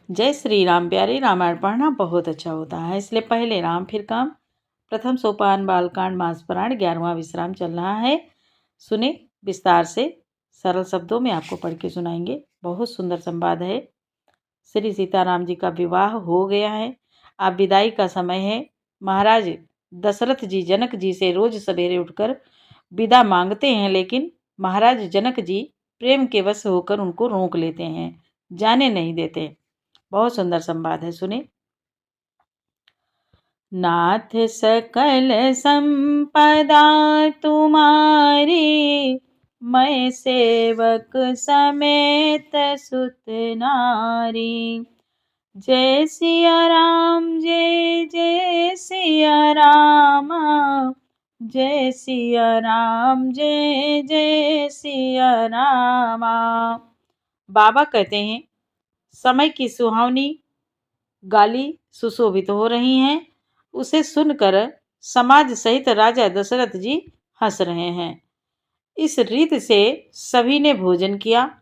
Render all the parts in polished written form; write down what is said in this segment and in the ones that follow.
जय श्री राम। प्यारे, रामायण पढ़ना बहुत अच्छा होता है, इसलिए पहले राम फिर काम। प्रथम सोपान बालकांड मासपुराण 11वां विश्राम चल रहा है। सुने विस्तार से, सरल शब्दों में आपको पढ़ के सुनाएंगे। बहुत सुंदर संवाद है। श्री सीताराम जी का विवाह हो गया है, अब विदाई का समय है। महाराज दशरथ जी जनक जी से रोज सवेरे उठकर विदा मांगते हैं, लेकिन महाराज जनक जी प्रेम के वश होकर उनको रोक लेते हैं, जाने नहीं देते। बहुत सुंदर संवाद है, सुने। नाथ सकल संपदा तुम्हारी, मैं सेवक समेत सुत नारी। जय सिया राम, जय जय सिया राम, जय सिया राम, जय जय सिया राम। बाबा कहते हैं, समय की सुहावनी गाली सुशोभित हो रही हैं, उसे सुनकर समाज सहित राजा दशरथ जी हंस रहे हैं। इस रीत से सभी ने भोजन किया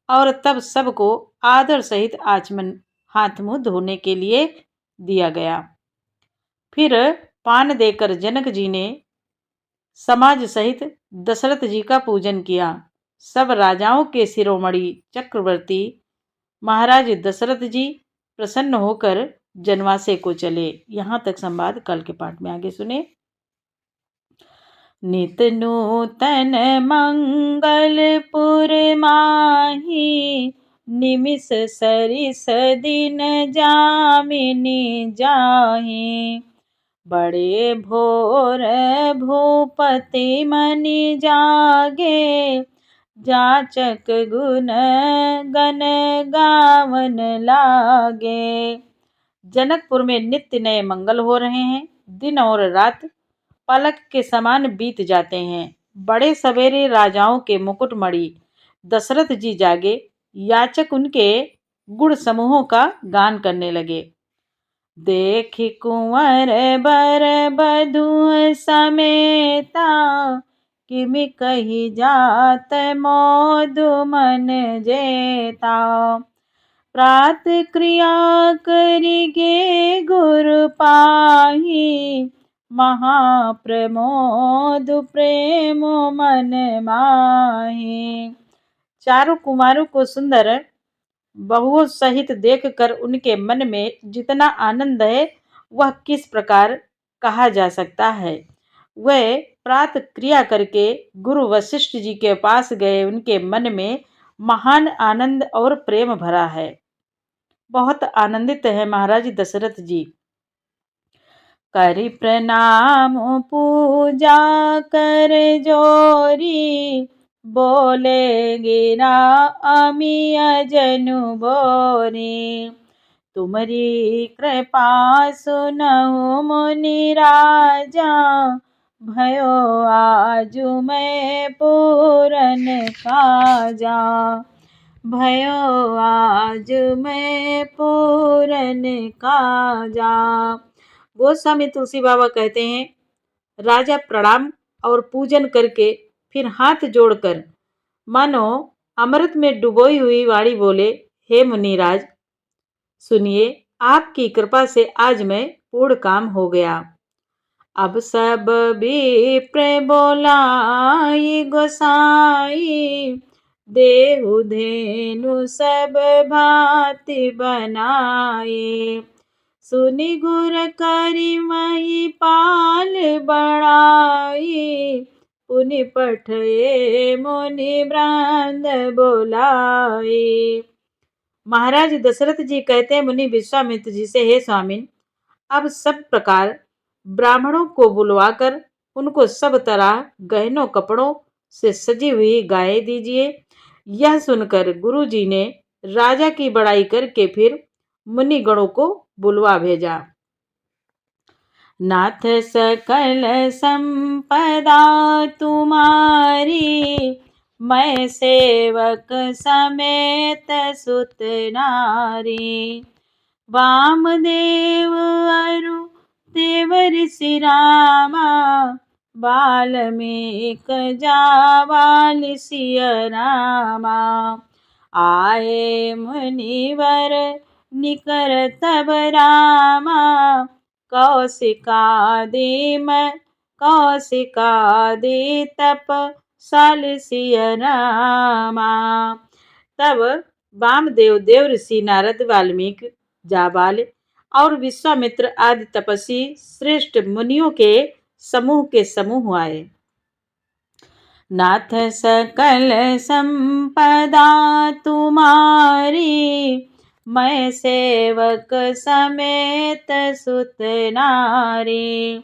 और तब सबको आदर सहित आचमन हाथ मुंह धोने के लिए दिया गया। फिर पान देकर जनक जी ने समाज सहित दशरथ जी का पूजन किया। सब राजाओं के शिरोमणि चक्रवर्ती महाराज दशरथ जी प्रसन्न होकर जनवासे को चले। यहाँ तक संवाद कल के पाठ में आगे सुने। नित नूतन मंगलपुर माही, निमिष सरिस दिन जामिनी जाही। बड़े भोर भूपति मनि जागे, जाचक गुण गण गावन लागे। जनकपुर में नित्य नए मंगल हो रहे हैं। दिन और रात पलक के समान बीत जाते हैं। बड़े सवेरे राजाओं के मुकुटमणि दशरथ जी जागे, याचक उनके गुण समूहों का गान करने लगे। देखि कुंवर बर बधू समेता, किमि कही जात मोदु मन जेता। प्रात क्रिया करिगे गुरु पाही, महाप्रमोद प्रेम मन माही। चारों कुमारों को सुंदर बहुओं सहित देखकर उनके मन में जितना आनंद है, वह किस प्रकार कहा जा सकता है। वह प्रात क्रिया करके गुरु वशिष्ठ जी के पास गए। उनके मन में महान आनंद और प्रेम भरा है। बहुत आनंदित है महाराज दशरथ जी। करि प्रणाम पूजा कर जोरी, बोले गिरा अमिय जनु बोरी। तुमरी कृपा सुनहु मुनि राजा, भयो आजु मैं पूरन काजा। भयो आज मैं पूरन काजा। गोस्वामी तुलसी बाबा कहते हैं, राजा प्रणाम और पूजन करके फिर हाथ जोड़कर मानो अमृत में डुबोई हुई वाणी बोले, हे मुनिराज सुनिए, आपकी कृपा से आज मैं पूर्ण काम हो गया। अब सब विप्र बोलाई गोसाई, देहु धेनु सब भांति बनाए। सुनि गुर करि मही पाल बढ़ाई, पुनि पठये मुनि ब्रांद बोलाए। महाराज दशरथ जी कहते हैं, मुनि विश्वामित्र जी से, हे स्वामिन, अब सब प्रकार ब्राह्मणों को बुलवाकर उनको सब तरह गहनों कपड़ों से सजी हुई गायें दीजिए। यह सुनकर गुरु जी ने राजा की बड़ाई करके फिर मुनि गणों को बुलवा भेजा। नाथ सकल संपदा तुम्हारी, मैं सेवक समेत सुत नारी। वामदेव अरु देवर श्री रामा, वाल्मीक जावाल सिय रामा। आए मुनिवर निकर तब रामा, कौशिकादि तप साल सिय रामा। तब वामदेव, देव ऋषि, नारद, वाल्मीकि, जाबाल और विश्वामित्र आदि तपस्वी श्रेष्ठ मुनियों के समूह आए। नाथ सकल संपदा तुम्हारी, मैं सेवक समेत सुत नारी।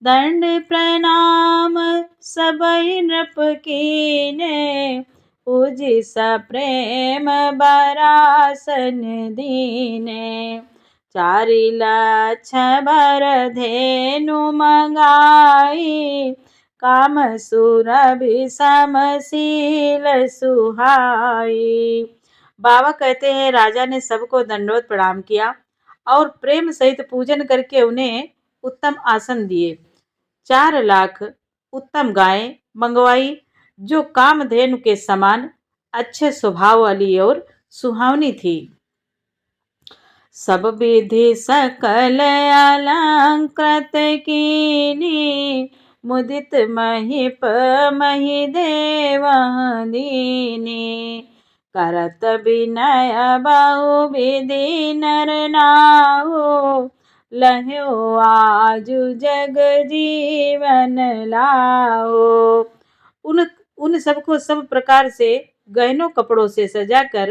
दंड प्रणाम सबई नृप कीने, पूजी सप्रेम बरासन दीने। 4 लाख भर धेनु मंगाई, काम सुरभि समशील सुहाई। बाबा कहते हैं, राजा ने सबको दंडवत प्रणाम किया और प्रेम सहित पूजन करके उन्हें उत्तम आसन दिए। 4 लाख उत्तम गायें मंगवाई, जो कामधेनु के समान अच्छे स्वभाव वाली और सुहावनी थी। सब विधि सकल अलंकृत कीनी, मुदित महीप मही देवदीनी। करत विनय बहु विधि नर नाहु, लह्यो आजु जग जीवन लाओ। उन सबको सब प्रकार से गहनों कपड़ों से सजाकर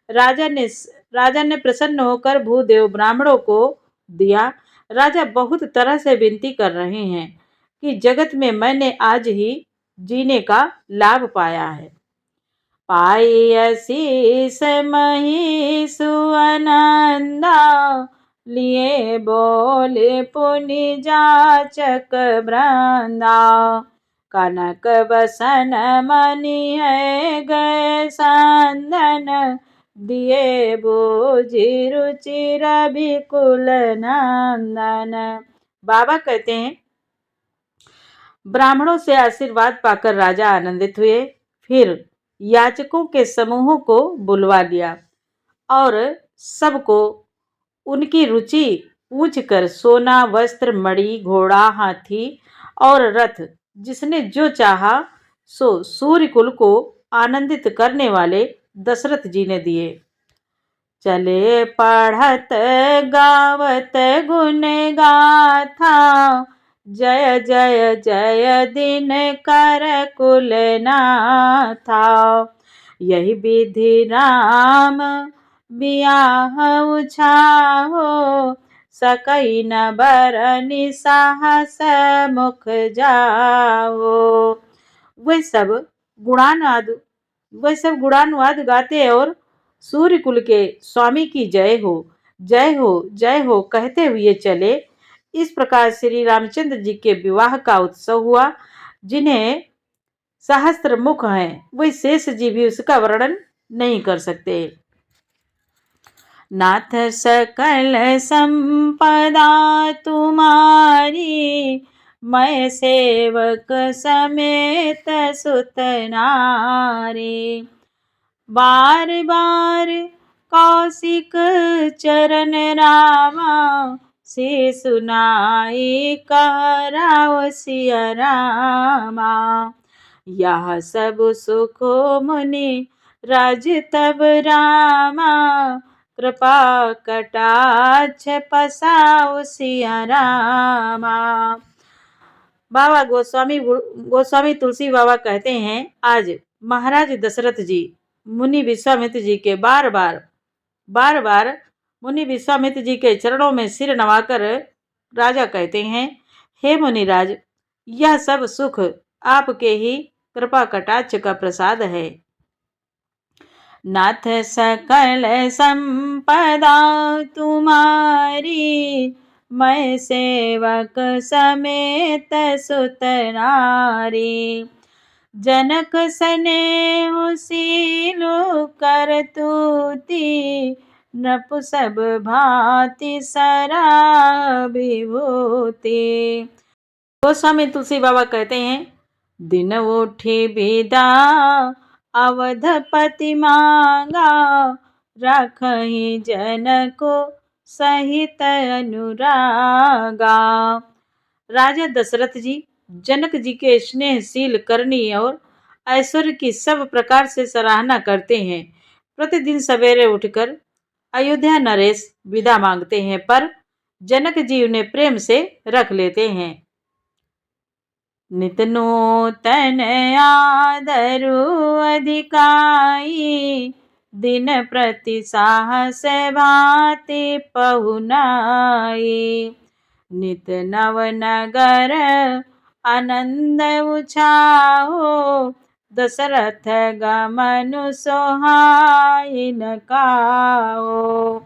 राजा ने प्रसन्न होकर भूदेव ब्राह्मणों को दिया। राजा बहुत तरह से विनती कर रहे हैं कि जगत में मैंने आज ही जीने का लाभ पाया है। पाई असीस मही सुअनंदा, लिए बोले पुनि जाचक ब्रंदा। कनक बसन मणि है गए संदन, दिए बोझि रुचि रविकुल नंदन। बाबा कहते हैं, ब्राह्मणों से आशीर्वाद पाकर राजा आनंदित हुए। फिर याचकों के समूहों को बुलवा लिया और सबको उनकी रुचि पूछकर सोना, वस्त्र, मणि, घोड़ा, हाथी और रथ जिसने जो चाहा सो सूर्यकुल को आनंदित करने वाले दशरथ जी ने दिए। चले पढ़त गावत गुण गाथा, जय जय जय दिन कर कुल नाथा। यही विधि राम बियाह उछाहो, सकई न बरनि साहस मुख जाओ। वे सब गुणानुवाद गाते और सूर्यकुल के स्वामी की जय हो, जय हो, जय हो कहते हुए चले। इस प्रकार श्री रामचंद्र जी के विवाह का उत्सव हुआ। जिन्हें सहस्त्र मुख हैं, वे शेष जी भी उसका वर्णन नहीं कर सकते। नाथ सकल संपदा तुम्हारी, मैं सेवक समेत सुत नारी। बार बार कौशिक चरण रामा, से सुनाई कह राव सिय रामा। यह सब सुख मुनि राज तब रामा, कृपा कटाक्ष पसाओ सिय रामा। बाबा गोस्वामी तुलसी बाबा कहते हैं, आज महाराज दशरथ जी मुनि विश्वामित्र जी के बार बार मुनि विश्वामित्र जी के चरणों में सिर नवाकर राजा कहते हैं, हे मुनिराज, यह सब सुख आपके ही कृपा कटाक्ष का प्रसाद है। नाथ सकल संपदा तुम्हारी, मैं सेवक समेत सुत नारी। जनक सनेहु सीलु कर तूती, नृप सब भांति सराह विभूति। गोस्वामी तुलसी बाबा कहते हैं, दिन उठी विदा अवधपति मांगा, राखहि जनको सहित अनुरागा। राजा दशरथ जी जनक जी के स्नेहशील, करनी और ऐश्वर्य की सब प्रकार से सराहना करते हैं। प्रतिदिन सवेरे उठकर अयोध्या नरेश विदा मांगते हैं, पर जनक जी उन्हें प्रेम से रख लेते हैं। नित नूतन आदरु अधिकाई, दिन प्रति साहस भांति पहुनाई। नित नव नगर आनंद उछाओ, दशरथ गमनु सोहाई न काओ।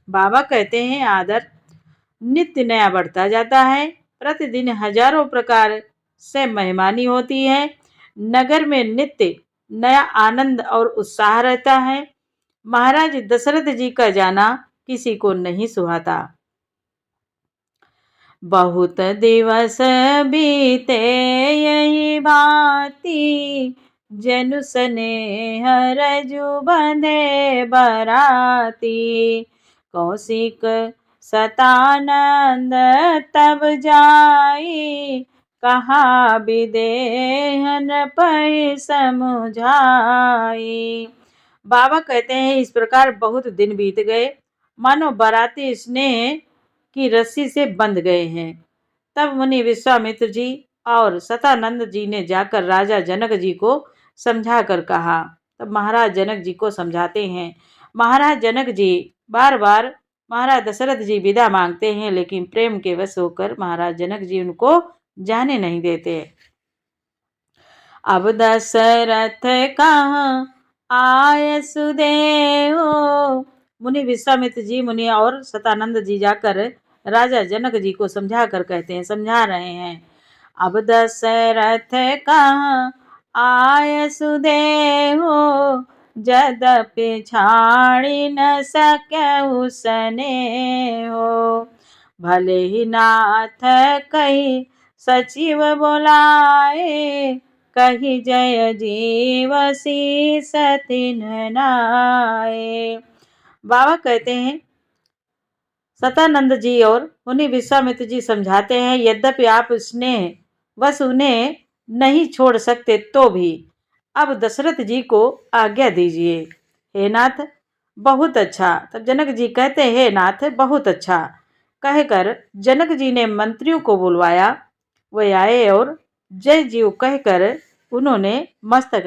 बाबा कहते हैं आदर नित्य नया बढ़ता जाता है। प्रतिदिन हजारों प्रकार से मेहमानी होती है। नगर में नित्य नया आनंद और उत्साह रहता है। महाराज दशरथ जी का जाना किसी को नहीं सुहाता। बहुत दिवस बीते यही भांति, जनु स्नेह रजु बंधे बराती। कौशिक सतानंद तब जाई, कहा विदेहन पै समुझाई। बाबा कहते हैं इस प्रकार बहुत दिन बीत गए, मानो बाराती स्नेह की रस्सी से बंध गए हैं। तब मुनि विश्वामित्र जी और सतानंद जी ने जाकर राजा जनक जी को समझा कर कहा। तब महाराज जनक जी को समझाते हैं। महाराज जनक जी बार बार महाराज दशरथ जी विदा मांगते हैं, लेकिन प्रेम के वश होकर महाराज जनक जी उनको जाने नहीं देते। अब दशरथ कहाँ आय सुदेहो, मुनि विश्वामित्र जी मुनि और सतानंद जी जाकर राजा जनक जी को समझा कर कहते हैं, समझा रहे हैं। अब दशरथ कहाँ आय सुदेहो, जदपि छाड़ी न सक्यहु स्नेहो। भले ही नाथ कही सचिव बोलाए, कही जय जीव शीस तिन्ह नाए। बाबा कहते हैं सतानंद जी और मुनि विश्वामित्र जी समझाते हैं, यद्यपि आप स्नेह बस उन्हें नहीं छोड़ सकते, तो भी अब दशरथ जी को आज्ञा दीजिए। हे नाथ बहुत अच्छा। तब जनक जी कहते हैं, हे नाथ बहुत अच्छा कहकर जनक जी ने मंत्रियों को बुलवाया। वे आए और जय जीव कहकर उन्होंने मस्तक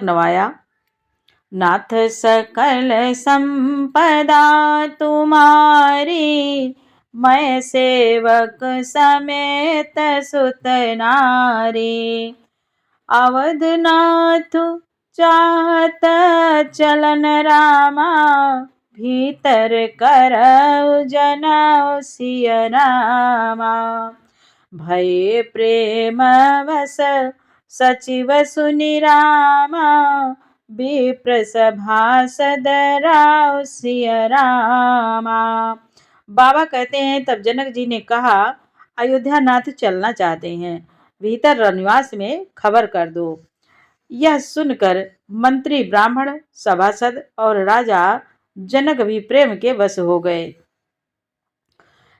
नवाया। नाथ सकल संपदा तुम्हारी, मैं सेवक समेत सुत नारी। अवधनाथ चाहत चलन रामा, भीतर करऊ जनऊ सिय रामा। भय प्रेम वस सचिव सुनि रामा, विप्र सभासद राव सिय रामा। बाबा कहते हैं तब जनक जी ने कहा, अयोध्या नाथ चलना चाहते हैं, भीतर रनिवास में खबर कर दो। यह सुनकर मंत्री, ब्राह्मण, सभासद और राजा जनक भी प्रेम के वश हो गए।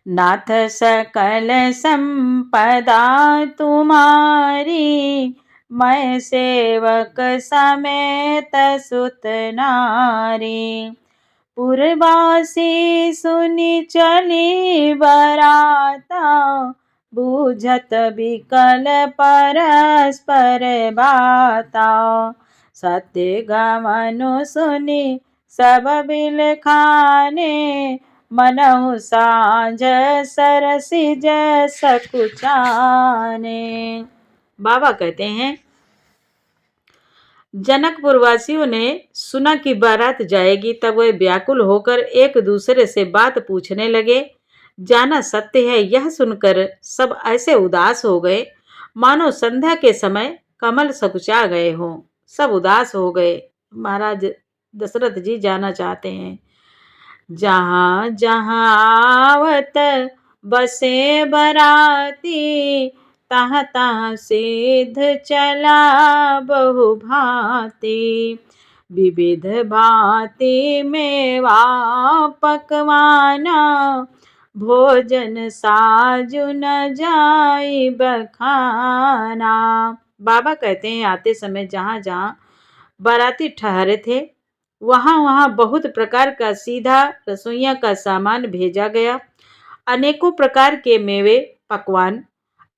नाथ सकल संपदा तुम्हारी, मैं सेवक समेत सुत नारी। पुरवासी सुनि चली बराता, बूझत विकल परस्पर बाता। सत्य गमनु सुनि सब बिल खाने, मनहु साँझ सरसिज सकुचाने। बाबा कहते हैं जनकपुर वासियों ने सुना कि बारात जाएगी, तब वे व्याकुल होकर एक दूसरे से बात पूछने लगे। जाना सत्य है, यह सुनकर सब ऐसे उदास हो गए मानो संध्या के समय कमल सकुचा गए हों। सब उदास हो गए। महाराज दशरथ जी जाना चाहते हैं। जहाँ जहाँ आवत बसे बराती, तहाँ तहाँ सिद्ध चला बहु भांति। विविध भांति मेवा पकवाना, भोजन साजु न जाई बखाना। बाबा कहते हैं आते समय जहाँ जहाँ बाराती ठहरे थे वहाँ वहाँ बहुत प्रकार का सीधा रसोइया का सामान भेजा गया। अनेकों प्रकार के मेवे, पकवान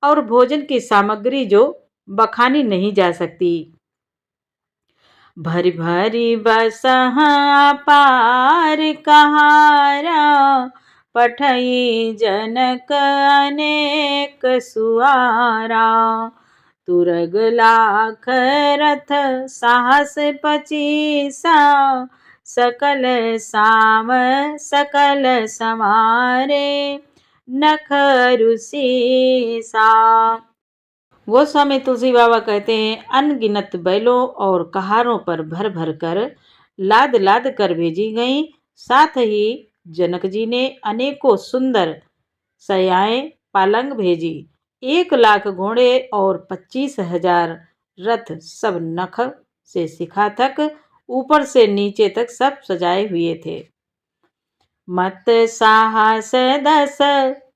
और भोजन की सामग्री जो बखानी नहीं जा सकती। भरी भरी बसहा पार कहारा, पठई जनक अनेक सुआरा। तुरग लाख रथ साहस पचीसा, सकल साम सकल समारे, नख रुसीसा। गोस्वामी तुलसी बाबा कहते हैं अनगिनत बैलों और कहारों पर भर भर कर लाद लाद कर भेजी गई। साथ ही जनक जी ने अनेकों सुंदर सयाएं पालंग भेजी। 1,00,000 घोड़े और 25,000 रथ, सब नख से शिखा तक ऊपर से नीचे तक सब सजाए हुए थे। मत साहस दस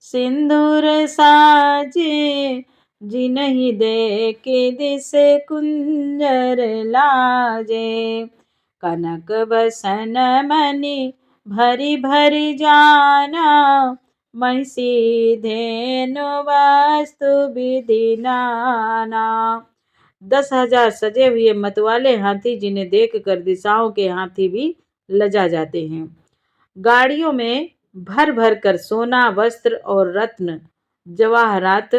सिंदूर साजे, जिन्हि देख दिस कुंजर लाजे। कनक बसन मणि भरी भरी जाना, महिषी धेनु वस्तु विधि नाना। 10,000 सजे हुए मतवाले हाथी, जिन्हें देखकर दिशाओं के हाथी भी लजा जाते हैं। गाड़ियों में भर भर कर सोना, वस्त्र और रत्न, जवाहरात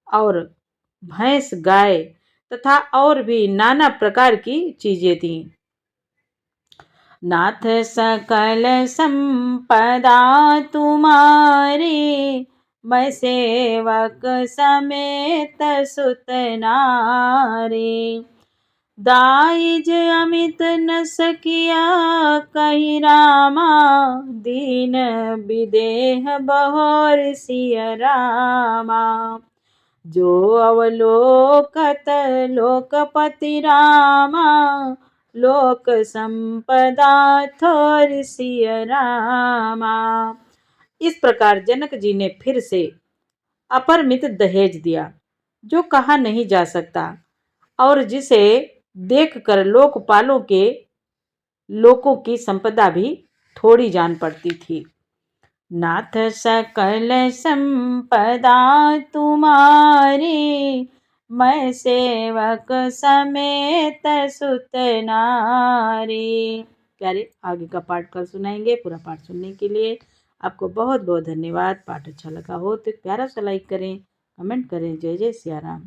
और भैंस, गाय तथा और भी नाना प्रकार की चीजें थीं। नाथ सकल संपदा तुम्हारी, मैं सेवक समेत सुत नारी। दाइज अमित न सकिया कहि रामा, दीन विदेह बहोर सिय रामा। जो अवलोकत लोकपति रामा, लोक संपदा थोर सिय रामा। इस प्रकार जनक जी ने फिर से अपरमित दहेज दिया, जो कहा नहीं जा सकता और जिसे देखकर लोकपालों के लोगों की संपदा भी थोड़ी जान पड़ती थी। नाथ सकल संपदा तुम्हारी, मैं सेवक समेत सुत नारी। प्यारे, आगे का पाठ कल सुनाएंगे। पूरा पाठ सुनने के लिए आपको बहुत बहुत धन्यवाद। पाठ अच्छा लगा हो तो प्यारा सा लाइक करें, कमेंट करें। जय जय सिया राम।